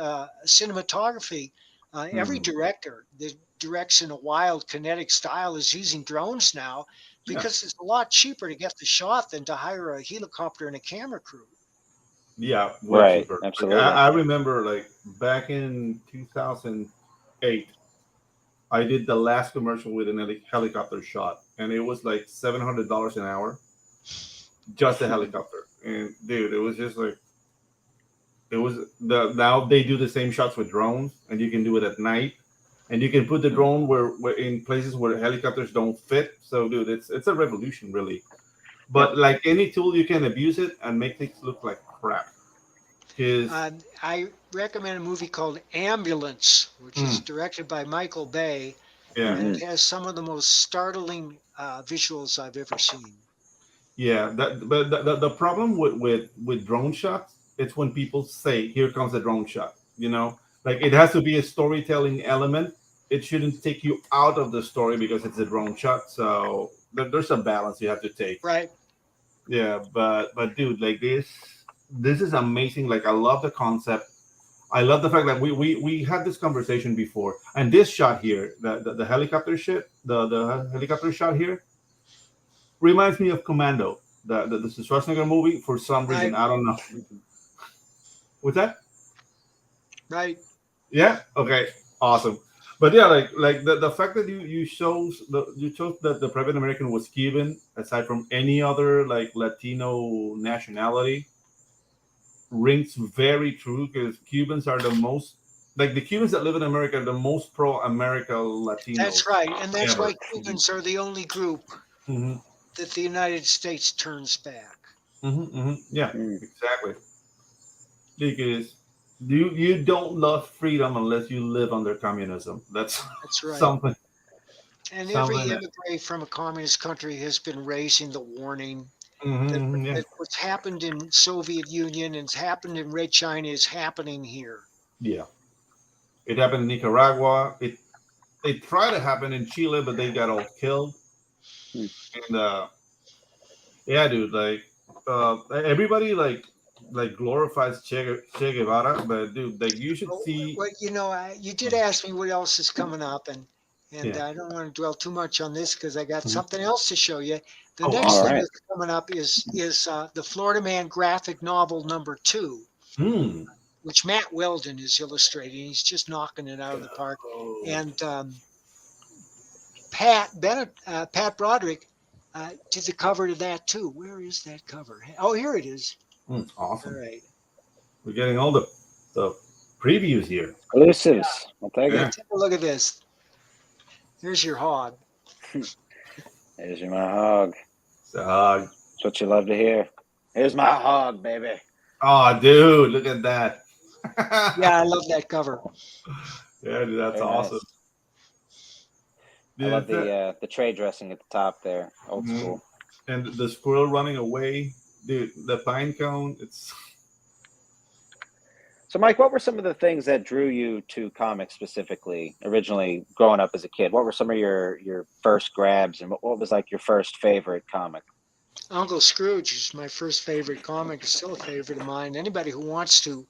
cinematography. Every Mhm. director that directs in a wild kinetic style is using drones now Yeah. because it's a lot cheaper to get the shot than to hire a helicopter and a camera crew. Yeah. Way Right. cheaper. Like Absolutely. I remember, like back in 2008, I did the last commercial with an helicopter shot, and it was like $700 an hour, just a helicopter. And dude, it was just like it was the now they do the same shots with drones, and you can do it at night, and you can put the Mhm. drone where in places where helicopters don't fit. So, dude, it's a revolution, really. Yep. But like any tool, you can abuse it and make things look like crap. Because I recommend a movie called Ambulance, which is directed by Michael Bay, yeah, and Hmm. it has some of the most startling visuals I've ever seen. yeah. But the problem with drone shots, it's when people say, "Here comes a drone shot." Like it has to be a storytelling element. It shouldn't take you out of the story because it's a drone shot. So there's a balance you have to take. Right. Yeah, but dude, like this is amazing. Like I love the concept. I love the fact that we had this conversation before, and this shot here, the helicopter shit, the helicopter shot here, reminds me of Commando, the Schwarzenegger movie. For some reason, Right. I don't know. What's that? Right. Yeah. Okay. Awesome. But yeah, like the fact that you chose that the private American was Cuban, aside from any other like Latino nationality, rings very true because Cubans are the most like the Cubans that live in America are the most pro-America That's Latinos right. And that's ever. why Cubans are the only group Hmm. that the United States turns back. Yeah, Mm. exactly. Because you don't love freedom unless you live under communism. That's That's right. something And something every that. immigrant from a communist country has been raising the warning that, Yeah, that what's happened in Soviet Union and has happened in Red China is happening here. yeah. It happened in Nicaragua. It tried to happen in Chile, but they got all killed. Mm. And yeah, dude, like everybody like glorifies che Guevara, but dude, like you should Well, see. you did ask me what else is coming up, and Yeah. I don't want to dwell too much on this because I got something else to show you. The Oh, next All thing awesome. right. that's coming up is the Florida Man graphic novel #2, Hmm. which Matt Weldon is illustrating. He's just knocking it out of the park, Oh, and Pat Broderick did the cover to that too. Where is that cover? Oh, here it is. All awesome. right. We're getting all the previews here. Exclusives. I'll take Yeah, it. Yeah. take a look at this. Here's your hog. There's your my hog. So, That's what you love to hear. Here's my hog, baby. oh, dude, look at that. Yeah, I love that cover. Yeah, dude, that's Very awesome. nice. I Dude, love the tray dressing at the top there. Old mhm. school. And the squirrel running away, dude. The pine cone. It's So, Mike, what were some of the things that drew you to comics specifically, originally growing up as a kid? What were some of your first grabs, and what was like your first favorite comic? Uncle Scrooge is my first favorite comic. It's still a favorite of mine. Anybody who wants to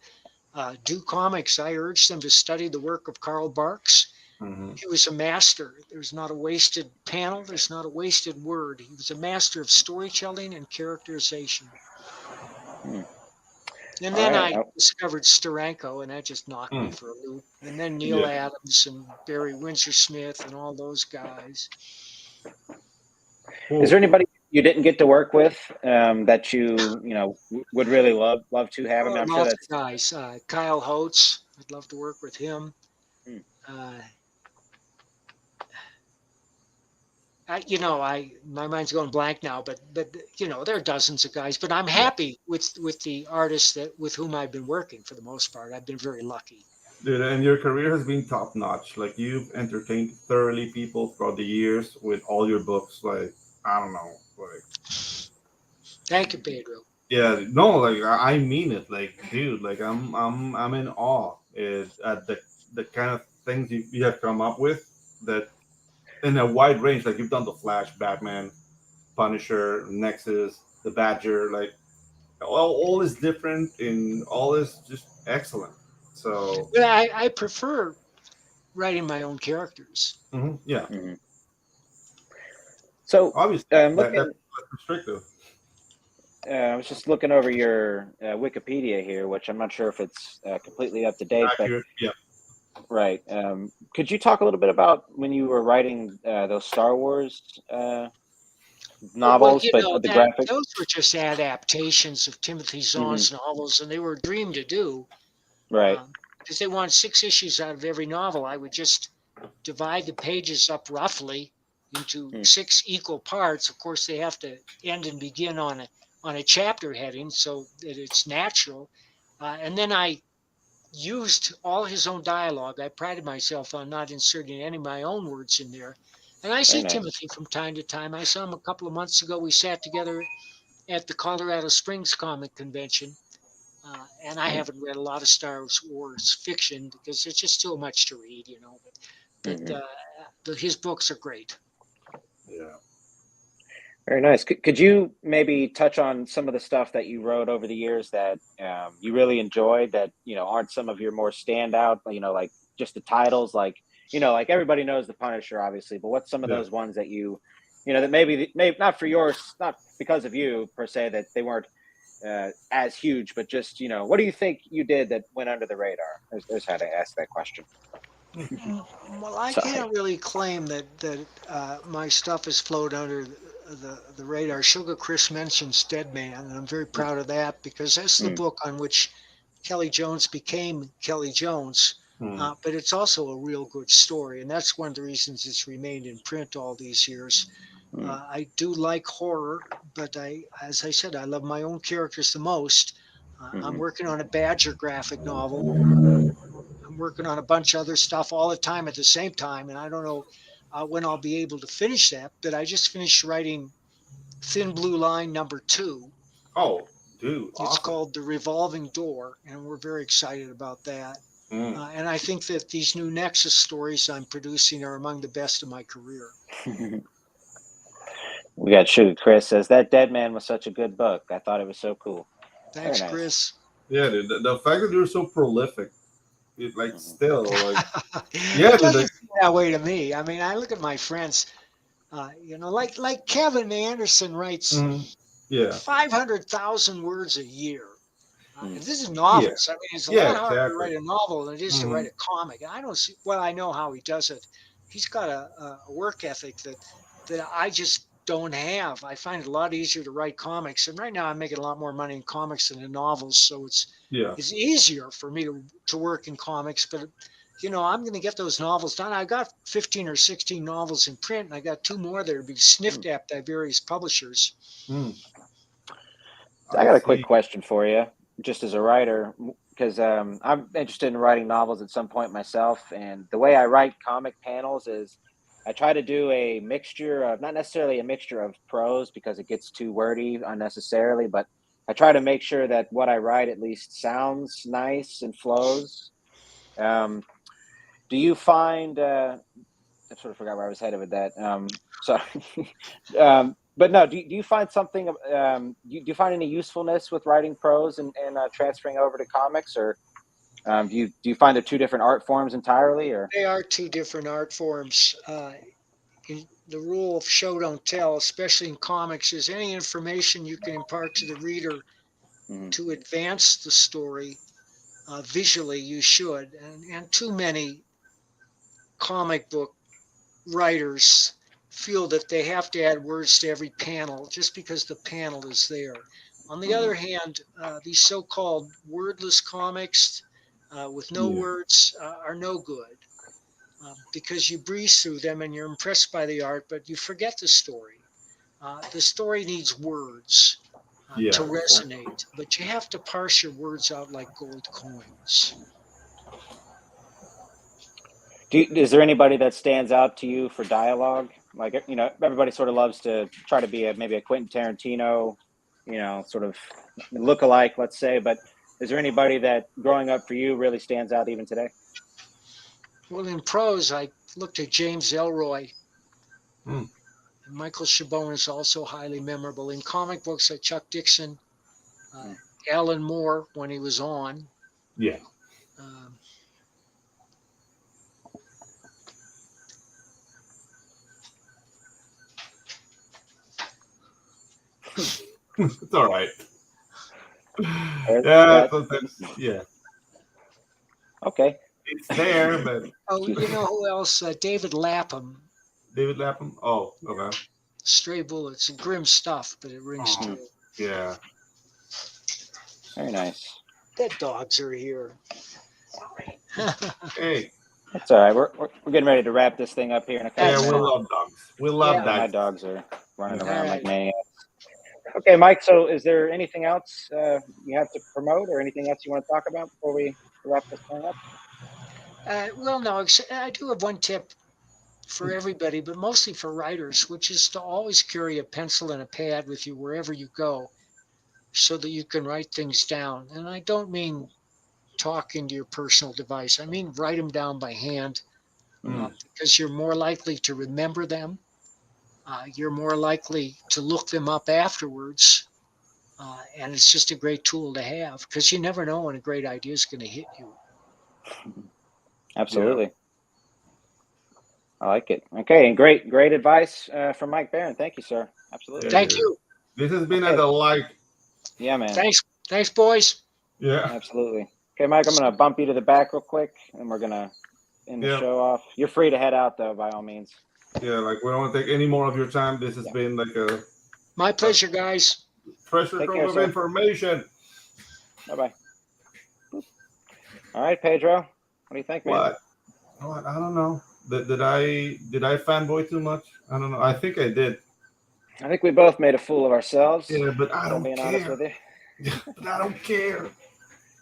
do comics, I urge them to study the work of Carl Barks. Mm-hmm. He was a master. There's not a wasted panel. There's not a wasted word. He was a master of storytelling and characterization. Hmm. And All then right. I discovered Steranko, and that just knocked me for a loop. And then Neil Yeah. Adams and Barry Windsor Smith and all those guys. Is there anybody you didn't get to work with that would really love to have? I mean, Oh, I'm sure lots of that's. guys. Kyle Holtz, I'd love to work with him. Hmm. My mind's going blank now, but there are dozens of guys. But I'm happy with the artists with whom I've been working for the most part. I've been very lucky. Dude, and your career has been top notch. Like you've entertained thoroughly people throughout the years with all your books. Like I don't know, like Thank you, Pedro. yeah, no, like I mean it. Like dude, like I'm in awe at the kind of things you have come up with that in a wide range. Like you've done the Flash, Batman, Punisher, Nexus, the Badger. Like all is different and all is just excellent. So But I prefer writing my own characters. yeah, Mhm. So, obviously that's looking, restrictive. I was just looking over your Wikipedia here, which I'm not sure if it's completely up to date, but Accurate, yeah. right. Could you talk a little bit about when you were writing those Star Wars Well, novels, but with the graphic? those were just adaptations of Timothy Hmm. Zahn's novels, and they were a dream to do. Right. Because they wanted 6 issues out of every novel. I would just divide the pages up roughly into 6 equal parts. Of course, they have to end and begin on a chapter heading so that it's natural. And then I used all his own dialogue. I prided myself on not inserting any of my own words in there. And I Very see nice. Timothy from time to time. I saw him a couple of months ago. We sat together at the Colorado Springs Comic Convention. And I haven't read a lot of Star Wars fiction because there's just too much to read, Hmm. But his books are great. Yeah. Very nice. Could you maybe touch on some of the stuff that you wrote over the years that you really enjoyed that, aren't some of your more standout, like just the titles, like everybody knows The Punisher, obviously, but what's some of Yeah. those ones that that maybe not for yours, not because of you per se, that they weren't as huge, but just, what do you think you did that went under the radar? There's how to ask that question. Well, I Sorry. can't really claim that my stuff has flowed under the radar. Sugar Chris mentions Dead Man, and I'm very proud of that because that's the Mm, book on which Kelly Jones became Kelly Jones. Mm. But it's also a real good story, and that's one of the reasons it's remained in print all these years. mm, I do like horror, but as I said, I love my own characters the most. I'm mhm. working on a Badger graphic novel. I'm working on a bunch of other stuff all the time at the same time, and I don't know when I'll be able to finish that. But I just finished writing Thin Blue Line #2. Oh, dude, It's awesome. called The Revolving Door, and we're very excited about that. Mm. And I think that these new Nexus stories I'm producing are among the best of my career. We got Sugar Chris says that Dead Man was such a good book. I thought it was so cool. Very Thanks, nice. Chris. Yeah, dude, the fact that you're so prolific, like Mhm. still, like yeah, It dude, doesn't like, seem that way to me. I mean, I look at my friends, like Kevin Anderson writes yeah, 500,000 words a year. Mm. This is yeah, novels. I mean, it's a yeah, lot harder to exactly. write a novel than it is to Hmm. write a comic. And I don't see. Well, I know how he does it. He's got a work ethic that I just don't have. I find it a lot easier to write comics, and right now I'm making a lot more money in comics than in novels, so Yeah, it's easier for me to work in comics. But I'm going to get those novels done. I got 15 or 16 novels in print, and I got 2 more that are being sniffed at by various publishers. mm, I I got a quick see. question for you, just as a writer, because I'm interested in writing novels at some point myself. And the way I write comic panels is I try to do a mixture of, not necessarily a mixture of prose because it gets too wordy unnecessarily, but I try to make sure that what I write at least sounds nice and flows. Do you find? I sort of forgot where I was headed with that. Sorry. But no, do you find something? Do you find any usefulness with writing prose and transferring over to comics, or do you find they're two different art forms entirely? Or They are two different art forms. The rule of show don't tell, especially in comics, is any information you can impart to the reader to advance the story visually, you should. And too many comic book writers feel that they have to add words to every panel just because the panel is there. On the other hand, these so-called wordless comics with no words are no good because you breeze through them and you're impressed by the art, but you forget the story. The story needs words to resonate, but you have to parse your words out like gold coins. Is there anybody that stands out to you for dialogue? Like, everybody sort of loves to try to be maybe a Quentin Tarantino, sort of look-alike, let's say. But is there anybody that growing up for you really stands out even today? Well, in prose, I looked at James Ellroy. And Michael Chabon is also highly memorable. In comic books, Chuck Dixon, Alan Moore when he was on. Yeah. It's all right. Yeah. Okay. It's there, but you know who else? David Lapham. David Lapham. Oh, okay. Stray Bullets, grim stuff, but it rings true. Yeah. Very nice. Dead dogs are here. Hey. That's all right. We're getting ready to wrap this thing up here in a couple minutes. We love dogs. We love dogs. My dogs are running around like maniacs. Okay, Mike. So, is there anything else you have to promote, or anything else you want to talk about before we wrap this thing up? Well, no. I do have one tip for everybody, but mostly for writers, which is to always carry a pencil and a pad with you wherever you go, so that you can write things down. And I don't mean talk into your personal device. I mean write them down by hand, because you're more likely to remember them. You're more likely to look them up afterwards. And it's just a great tool to have because you never know when a great idea is going to hit you. Absolutely. Yeah. I like it. Okay. And great advice from Mike Baron. Thank you, sir. Absolutely. Thank you. This has been a delight. Yeah, man. Thanks, boys. Yeah. Absolutely. Okay, Mike, I'm going to bump you to the back real quick and we're going to end the show off. You're free to head out though, by all means. Yeah, we don't want to take any more of your time. This has been my pleasure, guys. Treasure trove of information. Bye-bye. All right, Pedro. What do you think, man? What? I don't know. Did I fanboy too much? I don't know. I think I did. I think we both made a fool of ourselves. Yeah, but I don't being care. Honest with you. But I don't care.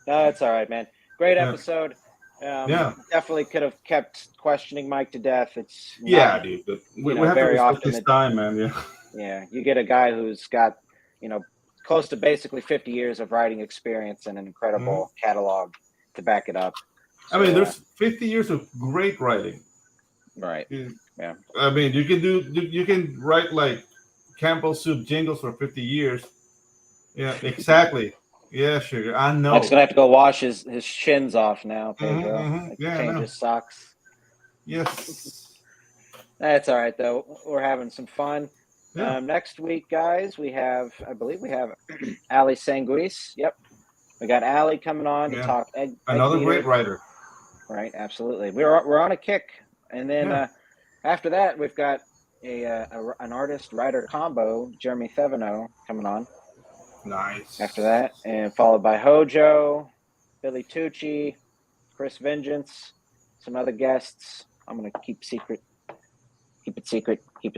No, it's all right, man. Great episode. Definitely could have kept questioning Mike to death. It's not, dude. But we have very to often this time, man. Yeah, you get a guy who's got close to basically 50 years of writing experience and an incredible catalog to back it up. So, I mean, there's 50 years of great writing. Right. Yeah. I mean, you can write like Campbell soup jingles for 50 years. Yeah, exactly. Yeah, sugar. I know. Mike's gonna have to go wash his shins off now, Pedro. Change his socks. Yes. That's all right though. We're having some fun. Yeah. Next week, guys, I believe we have Ali Sanguis. Yep. We got Ali coming on to talk egg another beater. Great writer. Right, absolutely. We're on a kick. And then after that, we've got an artist-writer combo, Jeremy Thevenot, coming on. Nice. After that, and followed by Hojo, Billy Tucci, Chris Vengeance, some other guests. I'm going to keep it secret, keep it safe. Keep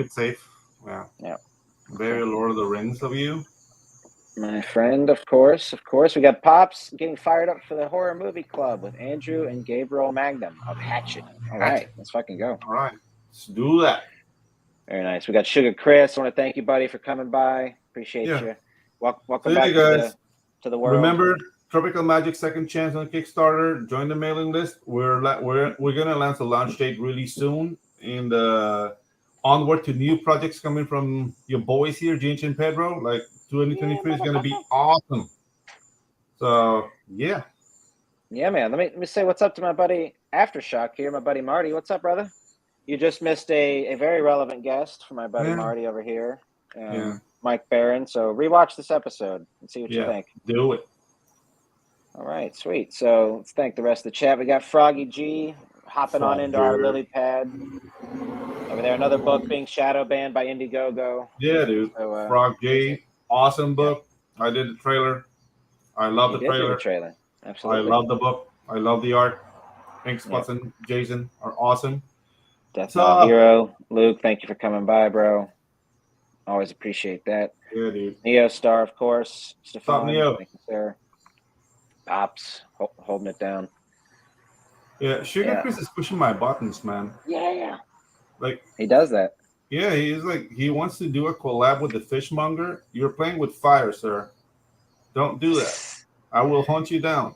it safe. Wow. Yeah. Very Lord of the Rings of you. My friend, of course. We got Pops getting fired up for the horror movie club with Andrew and Gabriel Magnum of Hatchet. All right, let's fucking go. All right, let's do that. Very nice. We got Sugar Chris. I want to thank you, buddy, for coming by. Appreciate you Welcome So, back yeah, guys. to the world. Remember, Tropical Magic Second Chance on Kickstarter. Join the mailing list. We're gonna announce a launch date really soon, and onward to new projects coming from your boys here, Ginge and Pedro. Like 2023 is gonna be awesome. So yeah. Yeah, man. Let me say what's up to my buddy Aftershock here, my buddy Marty. What's up, brother? You just missed a very relevant guest for my buddy Marty over here, Mike Barron. So rewatch this episode and see what you think. Do it. All right, sweet. So let's thank the rest of the chat. We got Froggy G hopping on into our lily pad over there. Another book being shadow banned by Indiegogo. Yeah, dude. So, Frog G, awesome book. I did the trailer. I love the trailer. Absolutely. I love the book. I love the art. Ink Spots and Jason are awesome. Definitely hero. Luke, thank you for coming by, bro. Always appreciate that. Yeah, dude. Neo Star, of course. Stefan, Neo. thank you, sir. Pops, holding it down. Yeah, Sugar Chris is pushing my buttons, man. Yeah. Like he does that. Yeah, he wants to do a collab with the Fishmonger. You're playing with fire, sir. Don't do that. I will hunt you down.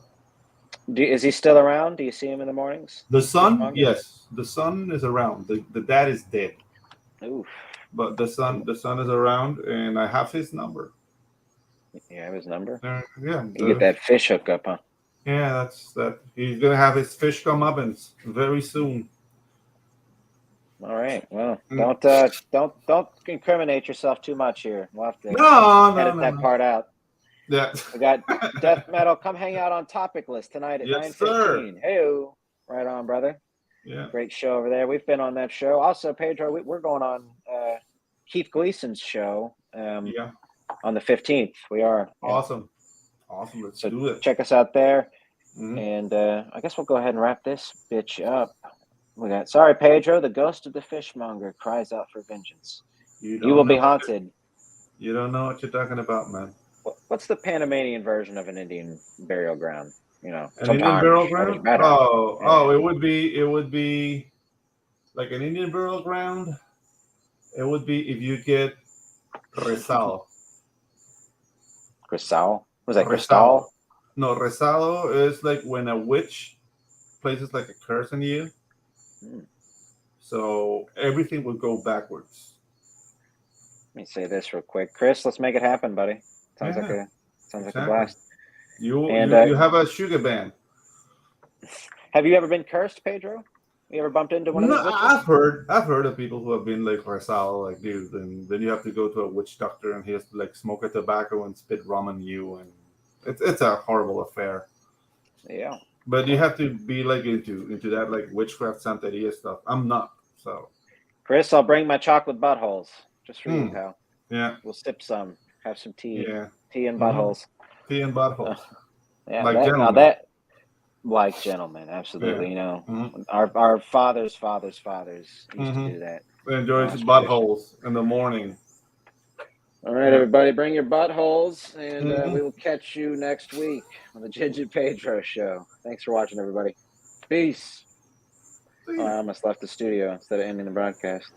Is he still around? Do you see him in the mornings? The son, yes. The son is around. The dad is dead. Oof. But the son is around, and I have his number. You have his number? Yeah. You get that fish hookup, huh? Yeah, that's that. He's gonna have his fish come up very soon. All right. Well, don't incriminate yourself too much here. We'll have to edit that part out. Yeah. We got Death Metal. Come hang out on Topic List tonight at 9:15. Hey, right on, brother. Yeah. Great show over there. We've been on that show. Also, Pedro, we're going on Keith Gleason's show on the 15th. We are. Awesome. Let's do it. Check us out there. And I guess we'll go ahead and wrap this bitch up. We got, sorry, Pedro, the ghost of the fishmonger cries out for vengeance. You will be haunted. You don't know what you're talking about, man. What's the Panamanian version of an Indian burial ground? You know, an Indian burial ground? It would be like an Indian burial ground. It would be if you get rezado. Cristal? Was that Cristal? No, rezado is like when a witch places like a curse on you. So everything would go backwards. Let me say this real quick, Chris. Let's make it happen, buddy. Sounds like a blast. You have a sugar band. Have you ever been cursed, Pedro? You ever bumped into one of those witches? I've heard of people who have been like rezado, like dude, and then you have to go to a witch doctor and he has to like smoke a tobacco and spit rum on you, and it's a horrible affair. Yeah. But you have to be like into that like witchcraft Santeria stuff. I'm not, so. Chris, I'll bring my chocolate buttholes just for you, pal. Yeah. We'll sip some, have some tea. Yeah. Tea and buttholes. Tea and buttholes. Yeah. Like gentlemen. Like gentlemen, absolutely. Yeah. You know, our fathers' fathers used to do that. They enjoy buttholes in the morning. All right, everybody, bring your buttholes, and we will catch you next week on the Ginge and Pedro show. Thanks for watching, everybody. Peace. Oh, I almost left the studio instead of ending the broadcast.